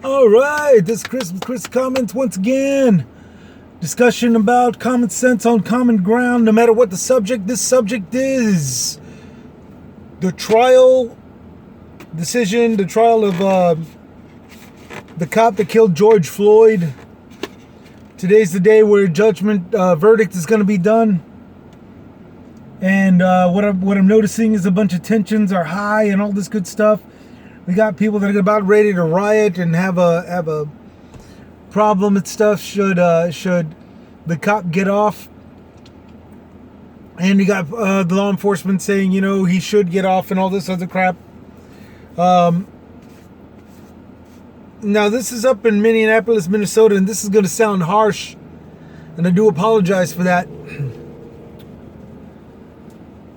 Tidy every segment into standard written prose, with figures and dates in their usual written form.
All right, this Chris comments once again. Discussion about common sense on common ground, no matter what the subject. This subject is the trial decision, the trial of the cop that killed George Floyd. Today's the day where judgment verdict is going to be done. And what I'm noticing is a bunch of tensions are high and all this good stuff. We got people that are about ready to riot and have a problem and stuff should the cop get off. And you got the law enforcement saying, he should get off and all this other crap. Now this is up in Minneapolis, Minnesota, and this is going to sound harsh, and I do apologize for that.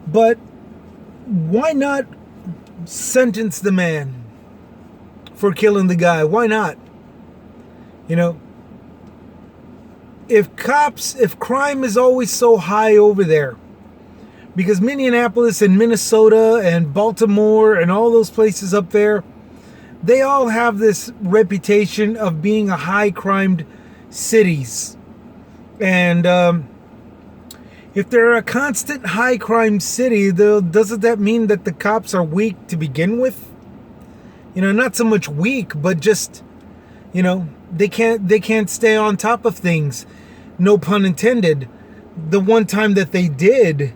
But why not sentence the man for killing the guy? Why not? If crime is always so high over there, because Minneapolis and Minnesota and Baltimore and all those places up there, they all have this reputation of being a high crime cities. And if they're a constant high crime city, doesn't that mean that the cops are weak to begin with? Not so much weak, but just, they can't stay on top of things. No pun intended. The one time that they did,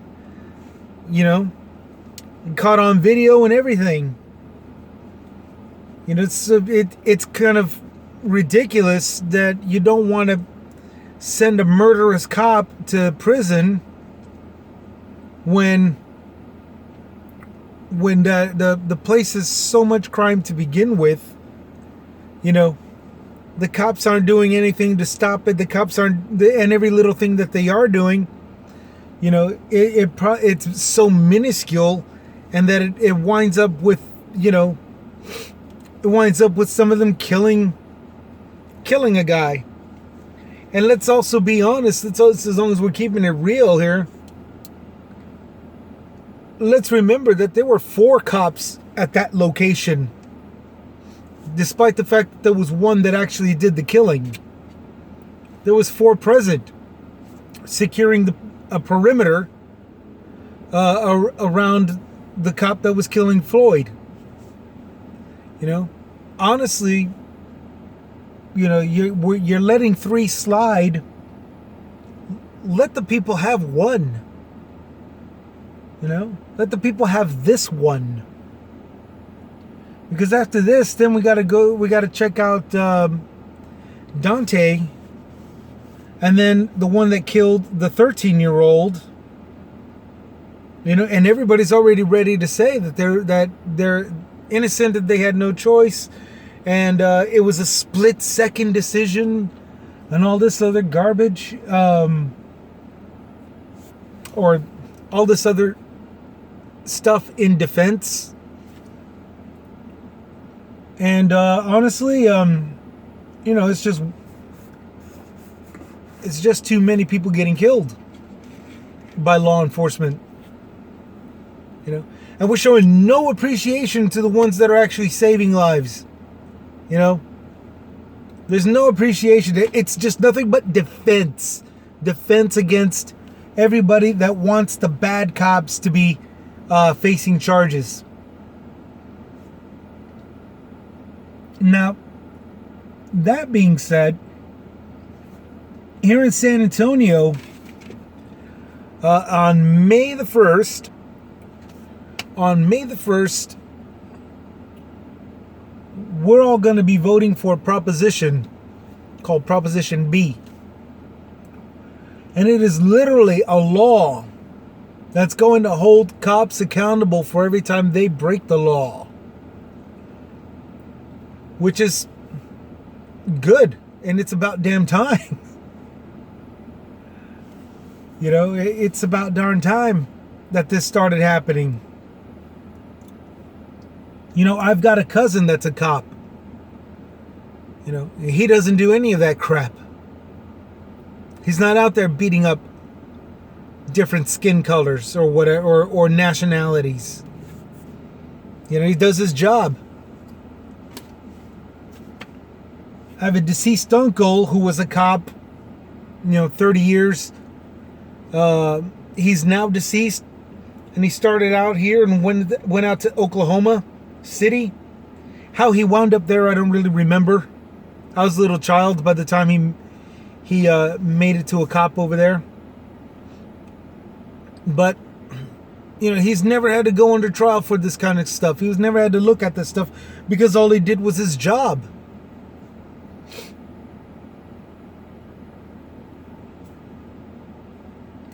caught on video and everything. It's kind of ridiculous that you don't want to send a murderous cop to prison when the place is so much crime to begin with. The cops aren't doing anything to stop it. The cops aren't, and every little thing that they are doing, it's so minuscule, and that it winds up with, it winds up with some of them killing a guy. And let's also be honest, as long as we're keeping it real here, let's remember that there were 4 cops at that location, despite the fact that there was one that actually did the killing. There was 4 present, securing a perimeter around the cop that was killing Floyd. Honestly, you're letting 3 slide. Let the people have 1. Let the people have this one. Because after this, then we got to check out Dante, and then the one that killed the 13-year-old. And everybody's already ready to say that they're innocent, that they had no choice, and it was a split-second decision, and all this other garbage, or all this other stuff in defense. And honestly, it's just too many people getting killed by law enforcement. And we're showing no appreciation to the ones that are actually saving lives. There's no appreciation. It's just nothing but defense against everybody that wants the bad cops to be facing charges. Now, that being said, here in San Antonio, on May the 1st, we're all going to be voting for a proposition called Proposition B. And it is literally a law that's going to hold cops accountable for every time they break the law. Which is good, and it's about damn time. It's about darn time that this started happening. I've got a cousin that's a cop. He doesn't do any of that crap. He's not out there beating up different skin colors or whatever, or nationalities. He does his job. I have a deceased uncle who was a cop, 30 years. He's now deceased, and he started out here and went out to Oklahoma City. How he wound up there, I don't really remember. I was a little child by the time he made it to a cop over there. But he's never had to go under trial for this kind of stuff. He was never had to look at this stuff because all he did was his job.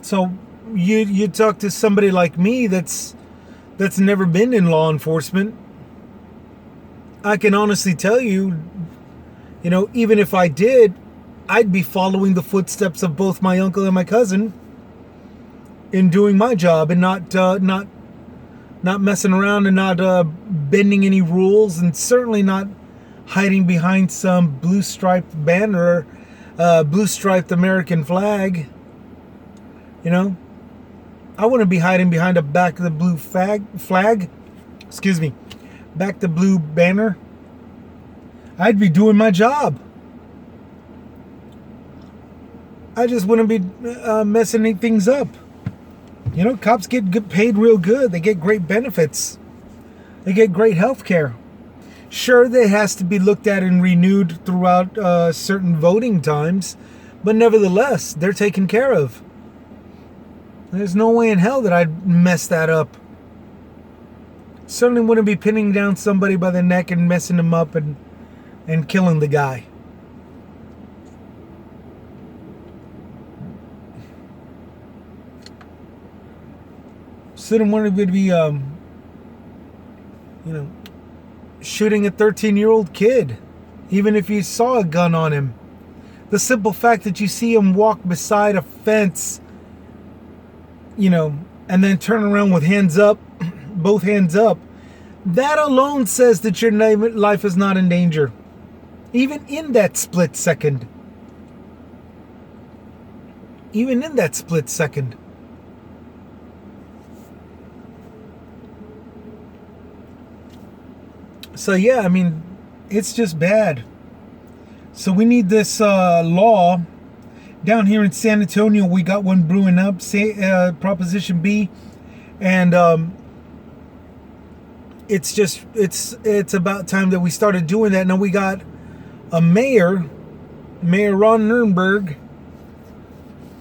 So you talk to somebody like me that's never been in law enforcement. I can honestly tell you, even if I did, I'd be following the footsteps of both my uncle and my cousin in doing my job and not messing around and not bending any rules, and certainly not hiding behind some blue-striped banner, blue-striped American flag. I wouldn't be hiding behind a back of the blue flag. Excuse me. Back the blue banner. I'd be doing my job. I just wouldn't be messing things up. Cops get paid real good. They get great benefits. They get great health care. Sure, that has to be looked at and renewed throughout certain voting times, but nevertheless, they're taken care of. There's no way in hell that I'd mess that up. Certainly wouldn't be pinning down somebody by the neck and messing him up and killing the guy. Certainly wouldn't be, shooting a 13-year-old kid, even if you saw a gun on him. The simple fact that you see him walk beside a fence, and then turn around with hands up, both hands up, that alone says that your life is not in danger. Even in that split second. Even in that split second. So yeah, it's just bad. So we need this law. Down here in San Antonio, we got one brewing up, Proposition B, and it's about time that we started doing that. Now we got a Mayor Ron Nirenberg.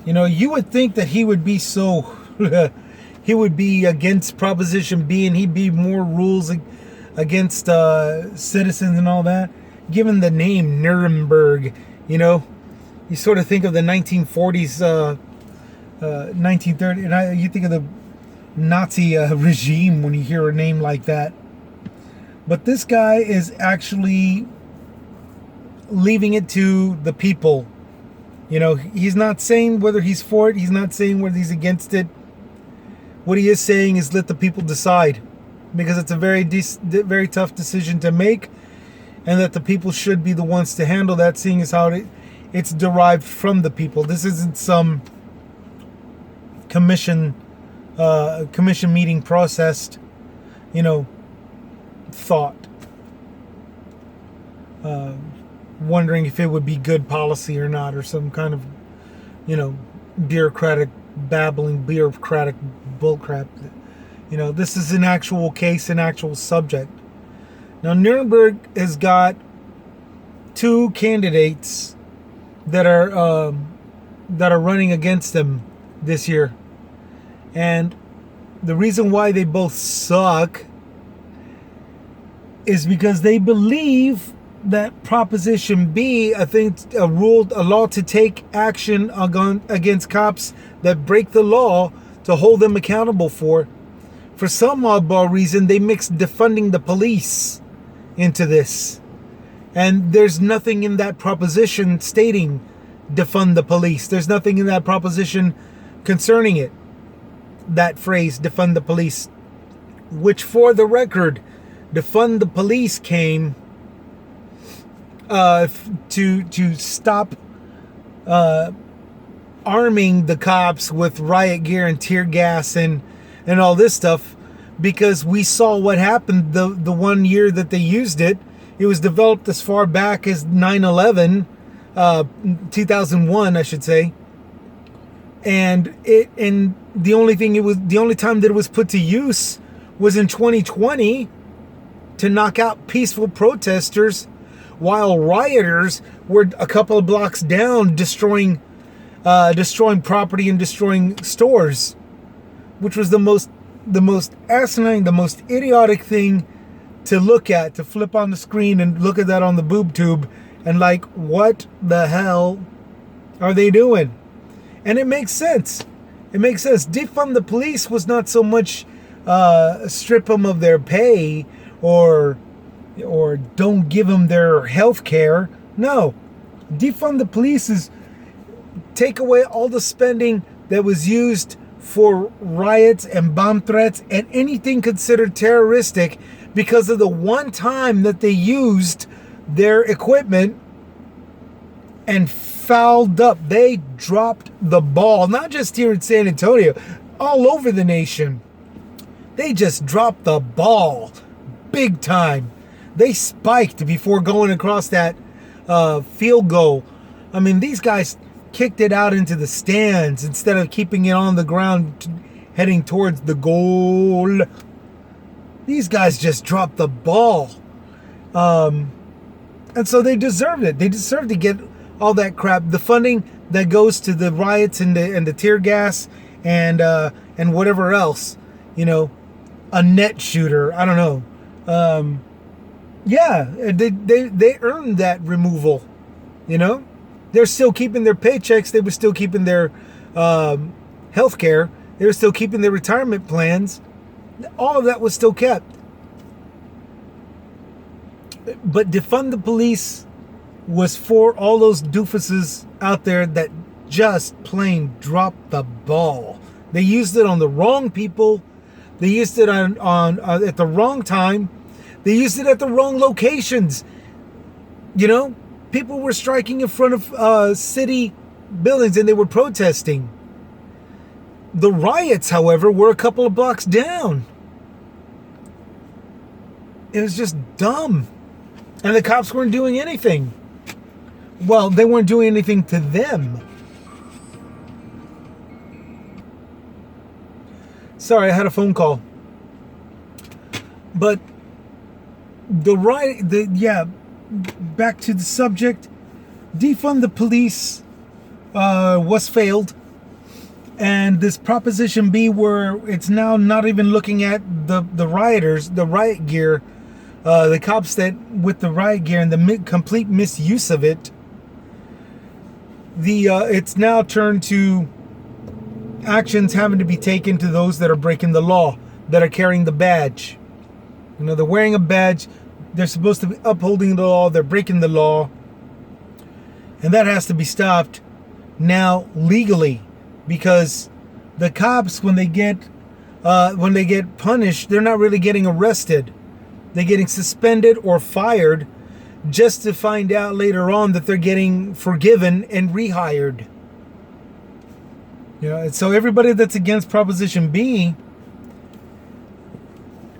You would think that he would be he would be against Proposition B, and he'd be more rules against citizens and all that. Given the name Nuremberg, you sort of think of the 1940s, 1930s, and you think of the Nazi regime when you hear a name like that. But this guy is actually leaving it to the people. He's not saying whether he's for it. He's not saying whether he's against it. What he is saying is let the people decide, because it's a very tough decision to make, and that the people should be the ones to handle that, seeing as how it's derived from the people. This isn't some commission meeting processed, thought. Wondering if it would be good policy or not, or some kind of, bureaucratic bullcrap. This is an actual case, an actual subject. Now, Nuremberg has got two candidates that are running against him this year, and the reason why they both suck is because they believe that Proposition B, I think, a law to take action against cops that break the law, to hold them accountable for some oddball reason, they mixed defunding the police into this. And there's nothing in that proposition stating defund the police. There's nothing in that proposition concerning it. That phrase, defund the police. Which, for the record, defund the police came to stop arming the cops with riot gear and tear gas and all this stuff, because we saw what happened the one year that they used it. It was developed as far back as 9/11, 2001, I should say. And the only time that it was put to use was in 2020 to knock out peaceful protesters, while rioters were a couple of blocks down destroying property and destroying stores, which was the most asinine, the most idiotic thing to look at, to flip on the screen and look at that on the boob tube and like, what the hell are they doing? And it makes sense. It makes sense. Defund the police was not so much strip them of their pay or don't give them their health care. No. Defund the police is take away all the spending that was used for riots and bomb threats and anything considered terroristic because of the one time that they used their equipment and fouled up. They dropped the ball, not just here in San Antonio, all over the nation. They just dropped the ball big time. They spiked before going across that field goal. I mean, these guys kicked it out into the stands instead of keeping it on the ground heading towards the goal. These guys just dropped the ball. And so they deserved it. They deserved to get all that crap. The funding that goes to the riots and the tear gas and whatever else, you know, a net shooter. I don't know. Yeah, they earned that removal, you know. They're still keeping their paychecks. They were still keeping their health care. They were still keeping their retirement plans. All of that was still kept. But defund the police was for all those doofuses out there that just plain dropped the ball. They used it on the wrong people. They used it on at the wrong time. They used it at the wrong locations. You know, people were striking in front of city buildings and they were protesting. The riots, however, were a couple of blocks down. It was just dumb. And the cops weren't doing anything. Well, they weren't doing anything to them. Sorry, I had a phone call. But back to the subject. Defund the police was failed. And this Proposition B, where it's now not even looking at the rioters, the riot gear, the cops that with the riot gear and the complete misuse of it. It's now turned to actions having to be taken to those that are breaking the law, that are carrying the badge. You know, they're wearing a badge. They're supposed to be upholding the law. They're breaking the law. And that has to be stopped now legally, because the cops, when they get punished, they're not really getting arrested. They're getting suspended or fired just to find out later on that they're getting forgiven and rehired. You know, and so everybody that's against Proposition B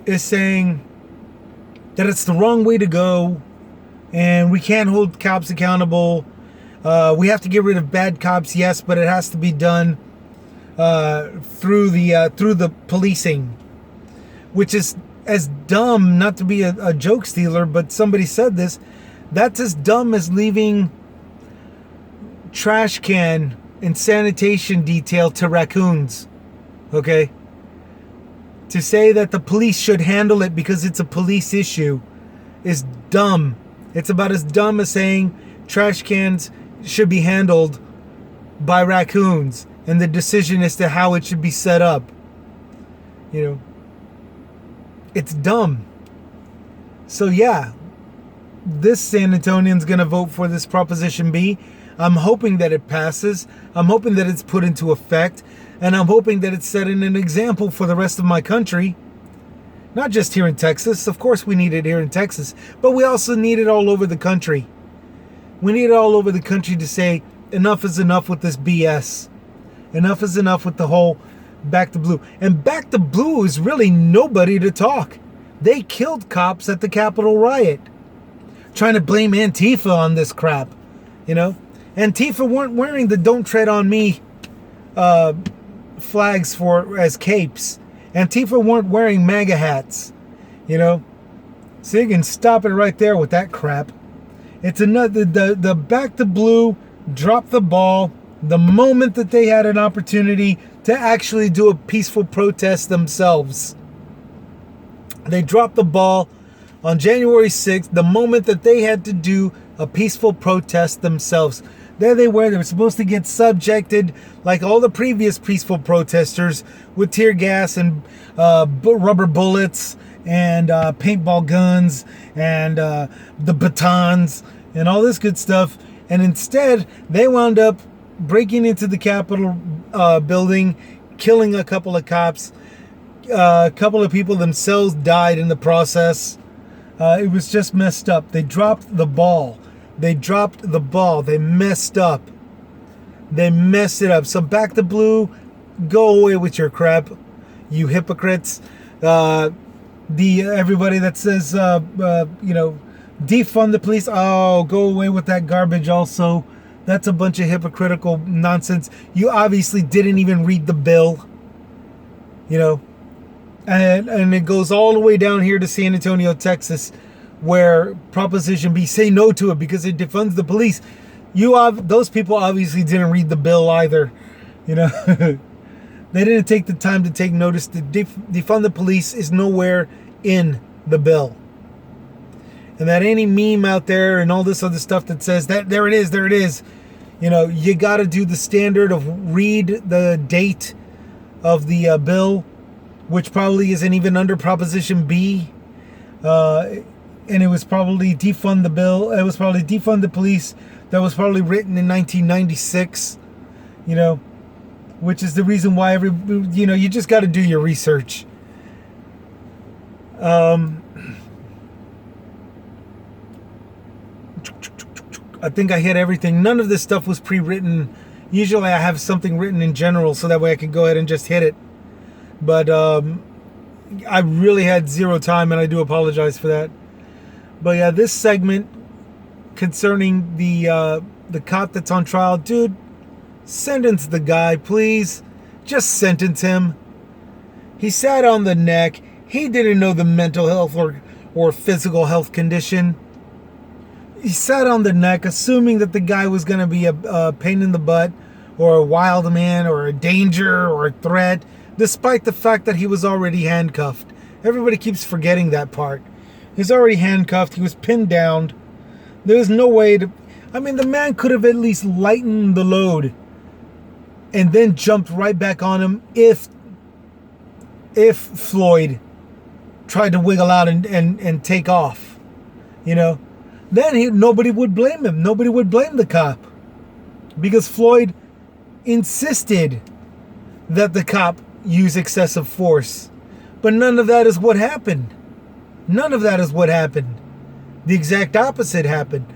is saying that it's the wrong way to go and we can't hold cops accountable. We have to get rid of bad cops, yes, but it has to be done through the policing, which is as dumb, not to be a joke stealer, but somebody said this, that's as dumb as leaving trash can and sanitation detail to raccoons. Okay? To say that the police should handle it because it's a police issue is dumb. It's about as dumb as saying trash cans should be handled by raccoons and the decision as to how it should be set up. You know, it's dumb. So yeah, this San Antonian's going to vote for this Proposition B. I'm hoping that it passes. I'm hoping that it's put into effect. And I'm hoping that it's setting an example for the rest of my country. Not just here in Texas. Of course we need it here in Texas. But we also need it all over the country. We need it all over the country to say enough is enough with this BS. Enough is enough with the whole Back to Blue. And Back to Blue is really nobody to talk. They killed cops at the Capitol riot. trying to blame Antifa on this crap. You know, Antifa weren't wearing the "Don't Tread on Me" flags as capes. Antifa weren't wearing MAGA hats. You know, so you can stop it right there with that crap. It's another the back to blue dropped the ball the moment that they had an opportunity to actually do a peaceful protest themselves. They dropped the ball on January 6th, the moment that they had to do a peaceful protest themselves. There they were supposed to get subjected, like all the previous peaceful protesters, with tear gas and rubber bullets and paintball guns and the batons and all this good stuff. And instead, they wound up breaking into the Capitol building, killing a couple of cops. A couple of people themselves died in the process. It was just messed up. They dropped the ball. They messed up. They messed it up. So back to blue. Go away with your crap, you hypocrites. Everybody that says, defund the police. Oh, go away with that garbage also. That's a bunch of hypocritical nonsense. You obviously didn't even read the bill. You know. And it goes all the way down here to San Antonio, Texas, where Proposition B, say no to it because it defunds the police. Those people obviously didn't read the bill either. You know, they didn't take the time to take notice. The defund the police is nowhere in the bill. And that any meme out there and all this other stuff that says that there it is. You know, you got to do the standard of read the date of the bill, which probably isn't even under Proposition B. And it was probably defund the bill. It was probably defund the police. That was probably written in 1996. You know, which is the reason why you just got to do your research. I think I hit everything. None of this stuff was pre-written. Usually I have something written in general so that way I can go ahead and just hit it. But I really had zero time, and I do apologize for that. But yeah, this segment concerning the cop that's on trial, dude, sentence the guy, please. Just sentence him. He sat on the neck. He didn't know the mental health or physical health condition. He sat on the neck, assuming that the guy was going to be a pain in the butt or a wild man or a danger or a threat, despite the fact that he was already handcuffed. Everybody keeps forgetting that part. He's already handcuffed. He was pinned down. There was no way to... I mean, the man could have at least lightened the load and then jumped right back on him if Floyd tried to wiggle out and take off. You know? Then nobody would blame him. Nobody would blame the cop. Because Floyd insisted that the cop use excessive force. But none of that is what happened. None of that is what happened. The exact opposite happened.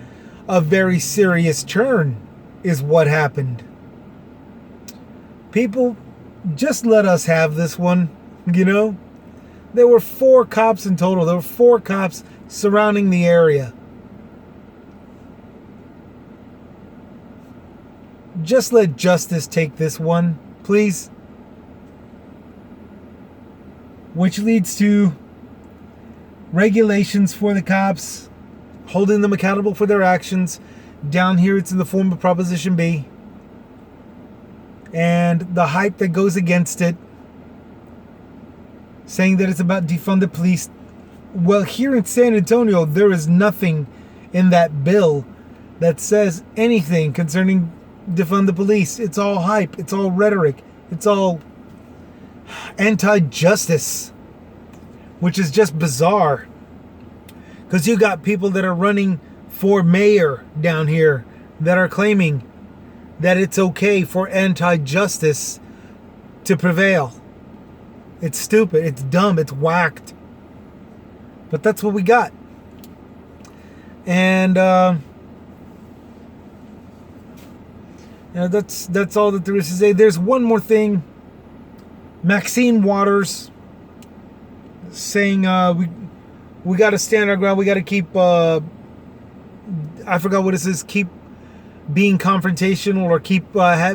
A very serious turn is what happened. People, just let us have this one, you know? There were 4 cops in total. There were 4 cops surrounding the area. Just let justice take this one, please. Which leads to regulations for the cops, holding them accountable for their actions. Down here, it's in the form of Proposition B. And the hype that goes against it, saying that it's about defund the police. Well, here in San Antonio, there is nothing in that bill that says anything concerning defund the police. It's all hype. It's all rhetoric. It's all anti-justice, which is just bizarre. Because you got people that are running for mayor down here that are claiming that it's okay for anti-justice to prevail. It's stupid. It's dumb. It's whacked. But that's what we got. And that's all that there is to say. There's one more thing. Maxine Waters saying we got to stand our ground. We got to keep I forgot what it says, keep being confrontational or keep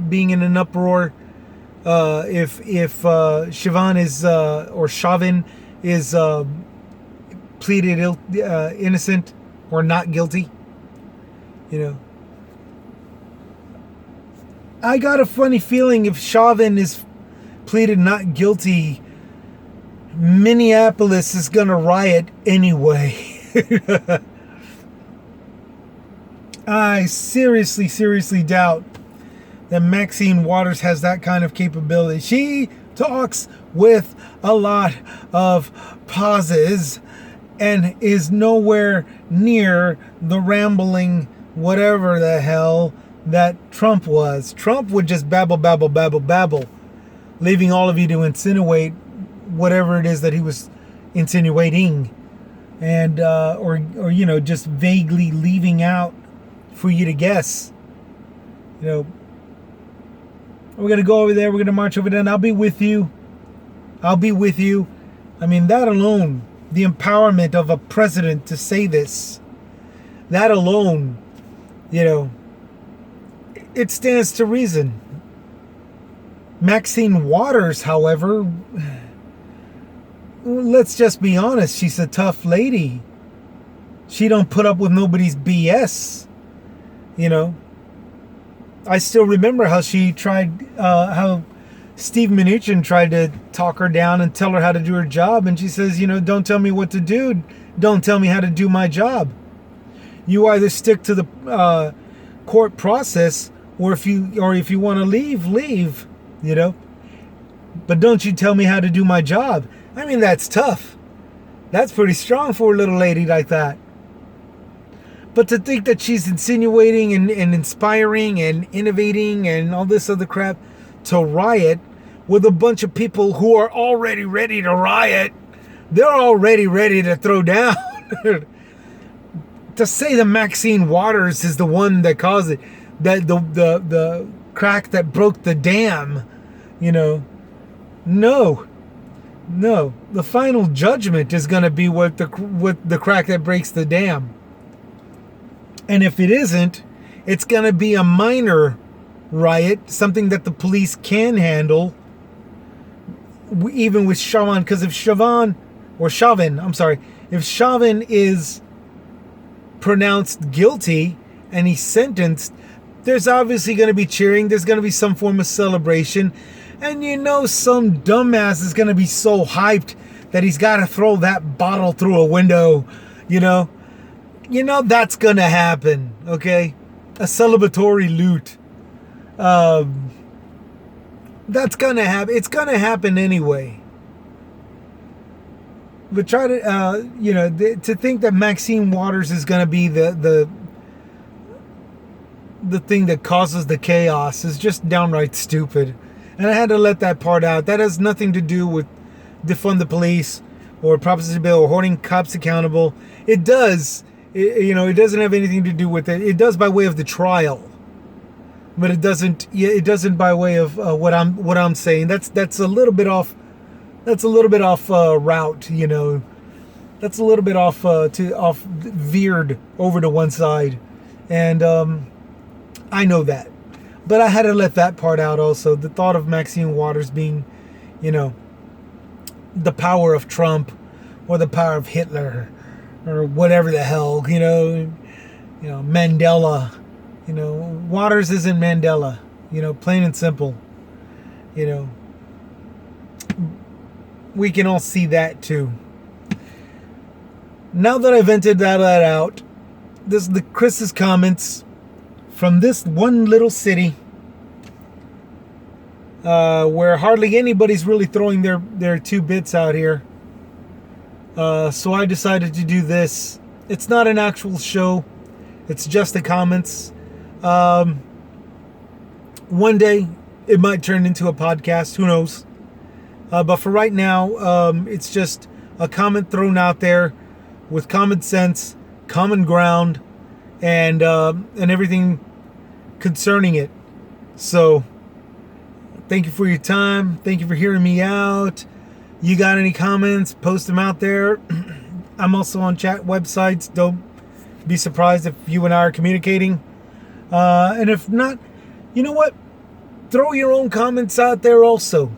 being in an uproar. If Chauvin is pleaded innocent or not guilty, you know. I got a funny feeling if Chauvin is pleaded not guilty, Minneapolis is gonna riot anyway. I seriously doubt that Maxine Waters has that kind of capability. She talks with a lot of pauses and is nowhere near the rambling whatever the hell that Trump was. Trump would just babble, leaving all of you to insinuate whatever it is that he was insinuating, and or you know, just vaguely leaving out for you to guess. You know, we're gonna go over there, we're gonna march over there, and I'll be with you. I mean, that alone, the empowerment of a president to say this, that alone, you know, it stands to reason. Maxine Waters, however, let's just be honest, she's a tough lady. She don't put up with nobody's BS. You know, I still remember how she tried, how Steve Mnuchin tried to talk her down and tell her how to do her job. And she says, you know, don't tell me what to do. Don't tell me how to do my job. You either stick to the court process, or if you want to leave, you know. But don't you tell me how to do my job. I mean, that's tough. That's pretty strong for a little lady like that. But to think that she's insinuating and inspiring and innovating and all this other crap to riot with a bunch of people who are already ready to riot, they're already ready to throw down. To say that Maxine Waters is the one that caused it, that the crack that broke the dam, you know, no. The final judgment is going to be what the crack that breaks the dam. And if it isn't, it's going to be a minor riot, something that the police can handle, even with Chauvin. Because if Chauvin is pronounced guilty and he's sentenced, there's obviously going to be cheering. There's going to be some form of celebration. And you know, some dumbass is going to be so hyped that he's got to throw that bottle through a window, you know. You know that's going to happen, okay? A celebratory loot. That's going to happen. It's going to happen anyway. But try to, you know, to think that Maxine Waters is going to be the thing that causes the chaos is just downright stupid. And I had to let that part out. That has nothing to do with defund the police or Proposition Bill or holding cops accountable. It does. You know, it doesn't have anything to do with it. It does by way of the trial, but it doesn't. It doesn't by way of what I'm saying. That's a little bit off. That's a little bit off route. You know, that's a little bit off veered over to one side, and I know that. But I had to let that part out also. The thought of Maxine Waters being, you know, the power of Trump or the power of Hitler or whatever the hell, you know, Mandela. You know, Waters isn't Mandela, you know, plain and simple. You know, we can all see that too. Now that I vented that out, this is the Chris's comments from this one little city where hardly anybody's really throwing their two bits out here. So I decided to do this. It's not an actual show. It's just the comments. One day it might turn into a podcast. Who knows? But for right now, it's just a comment thrown out there with common sense, common ground, and everything concerning it. So thank you for your time. Thank you for hearing me out. You got any comments? Post them out there. I'm also on chat websites. Be surprised if you and I are communicating. And if not, you know what? Throw your own comments out there also.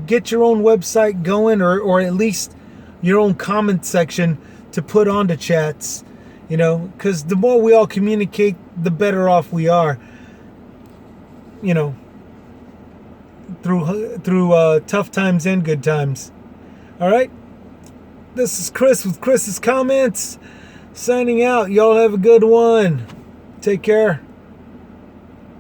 Get your own website going, or at least your own comment section to put onto chats. You know, because the more we all communicate, the better off we are. You know, through tough times and good times. All right? This is Chris with Chris's Comments. Signing out. Y'all have a good one. Take care.